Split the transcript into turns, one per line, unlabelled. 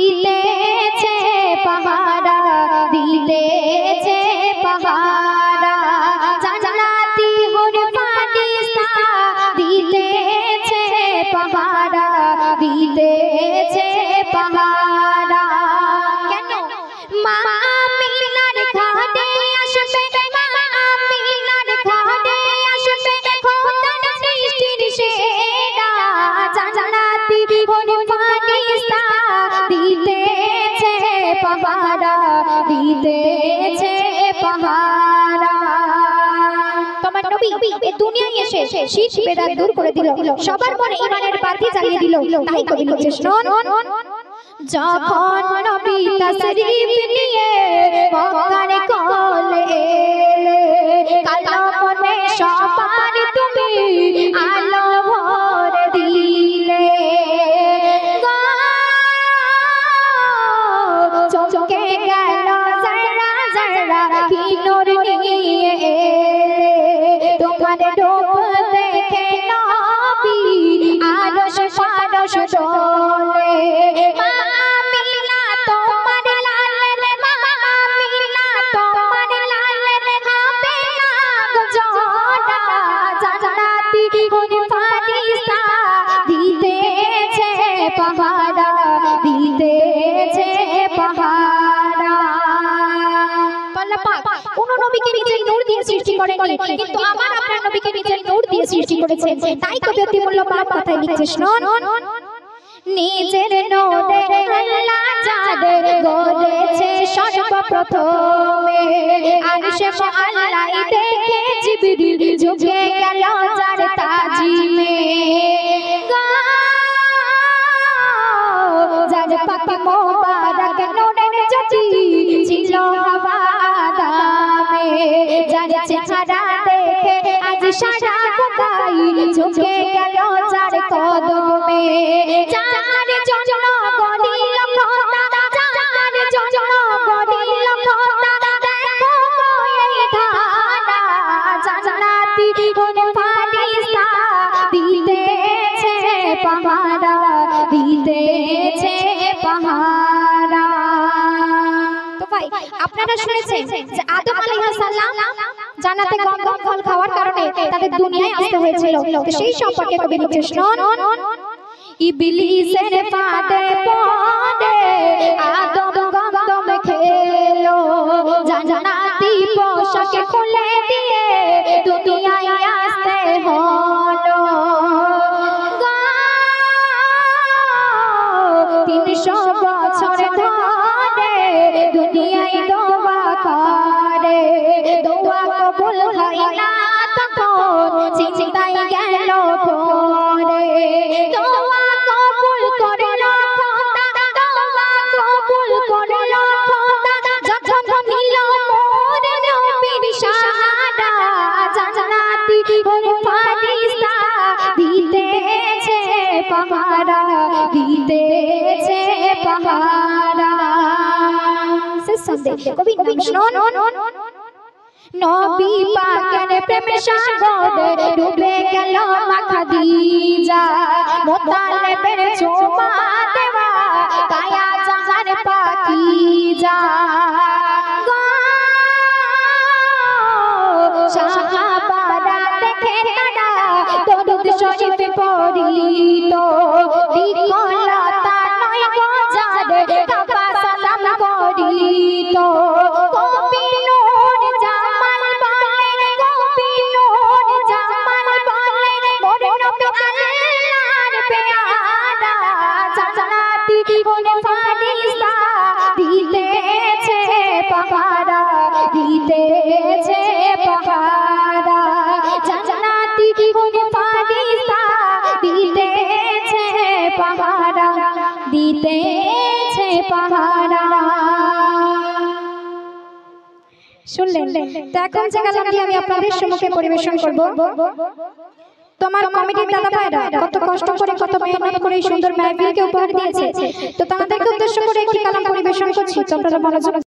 দিতেছে পাহারা, দিতেছে পাহারা, জান্নাতি হরে ফারিস্তা দিতেছে পাহারা, দিতেছে পাহারা। কেন? মা আমিনার ঘাটে আসবে, মা আমিনার ঘাটে আসবে খোদার সৃষ্টির সেরা, জান্নাতি হরে ফারিস্তা দিতেছে পাহারা, দিতেছে পাহারা। তোমার নবী এই দুনিয়ায় এসে শীত বেদাত দূর করে দিল, সবার মনে ঈমানের বাতি জ্বালিয়ে দিল। তাই কবি লিখছে শুনুন, যখন নবী তাশরীফ নিয়ে মক্কার কোলে এলে, কালো মনে সবার তুমি আলো ভরে দিলে, চমকে গেল যারা যারা কি নূর নিয়ে এলে, তোমার রূপ দেখে নবী আরশ ফারশ ডোলে। মা আমিনা তোমার লালের, মা আমিনা তোমার লালের হবে না গো জোড়া, জান্নাতি হরে ফারিস্তা দিতেছে পাহারা, দিতেছে পাহারা। আল্লাহ পাক কোন নবীকে নিজের নূর দিয়ে সৃষ্টি করেননি, কিন্তু আমার আপনার নবীকে নিজের নূর দিয়ে সৃষ্টি করেছেন। তাই কবি অতি মূল্যবান কথাই লিখছে শুনুন, নিজের নূরে আল্লাহ যাদের গড়েছে সর্বপ্রথমে, আরশে আল্লাহ দেখে জিবরিল ঝুঁকে গেল যার তাজিমে, যার পাকে মোবারক নূরের জ্যোতি ছিল হাওয়া আদামে, যার চেহারা দেখে আজ সারা খোদাই ঝুঁকে গেল যার কদমে, যার জন্য গড়িল খোদা, যার জন্য গড়িল খোদা দেখো এই ধারা, জান্নাতি হরে ফারিস্তা দিতেছে পাহারা, দিতেছে পাহারা। তো ভাই আপনারা শুনেছেন যে আদম আলাইহিস সালাম জান্নাতে গন্ধম ফল খাওয়ার কারণে তাদের দুনিয়ায় আসতে হয়েছিল। তো সেই সম্পর্কে কবি লিখছে শুনুন, ইবলিসের ফাঁদে পড়ে আদম গন্ধম খেলো, জান্নাতি পোশাক খুলে দিয়ে দুনিয়ায় আসতে হলো, 300 বছর ধরে দুনিয়ায় দোয়া করে, দোয়া কবুল হয় না তখন চিন্তায় গেল পরে, দোয়া কবুল করলো খোদা, দোয়া কবুল করলো খোদা, যখন নিল মোর নবীর সাহারা, জান্নাতি হরে ফারিস্তা দিতেছে পাহারা, দিতেছে পাহারা। শেষ সন্দেহ কবি নাম শুনুন, নবী পাকের প্রেমে সাগরে ডুবে গেল মা খাদিজা, মোতালেবের চুমা দেওয়া কায়া জাহার পাকিজা, সাহাবারা দেখে তারা দরুদ শরীফ পড়িত, বিকলতা নয় গজারে কাবা সালাম করিত, কবি নূর জামাল বলে, কবি নূর জামাল বলে মোর নবী আল্লাহর পেয়ারা, জান্নাতি হরে ফারিস্তা দিতেছে পাহারা, দিতেছে পাহারা, জান্নাতি হরে ফারিস্তা দিতেছে পাহারা, দিতেছে পাহারা। শুনলেন? তো এখন যে গানটি আমি আপনাদের সম্মুখে পরিবেশন করব, তোমার কমিটির দাদা ভাইরা কত কষ্ট করে কত মেহনত করে এই সুন্দর মাহফিলকে উপহার দিয়েছে, তো তাদেরকে উদ্দেশ্য করে একটি কালাম পরিবেশন করছি, তোমরা মনোযোগ